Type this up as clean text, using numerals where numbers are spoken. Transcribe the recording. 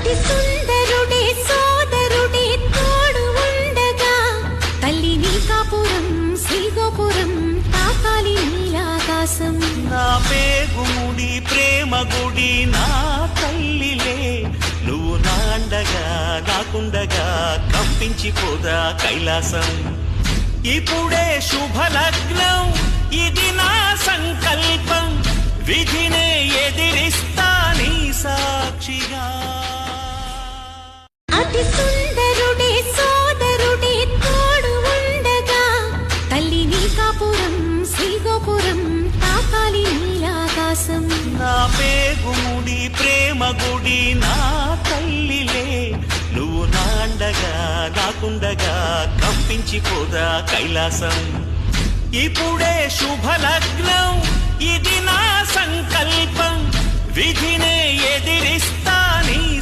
అతి సుందరుడే సోదరుడే తోడు ఉండగా తల్లి నీ కాపురం శ్రీగోపురం తాకాలి నీలాకాశం. నా పేగుముడి ప్రేమ గుడి నా తల్లిలే, నువ్వు నాండగా నాకుండగా కంపించిపోదా కైలాసం. ఇప్పుడే శుభలగ్నం ఇది నా సంకల్పం, విధినే ఎదిరిస్తా నీ సాక్షిగా. అతి సుందరుడే సోదరుడే తోడు ఉండగా తల్లి నీ కాపురం శ్రీగోపురం తాకాలి నీలాకాశం. నా పేగుముడి ప్రేమ గుడి నా తల్లిలే, నువ్వు నాండగా నాకుండగా కంపించిపోదా కైలాసం. ఇప్పుడే శుభలగ్నం ఇది నా సంకల్పం, విధినే ఎదిరిస్తా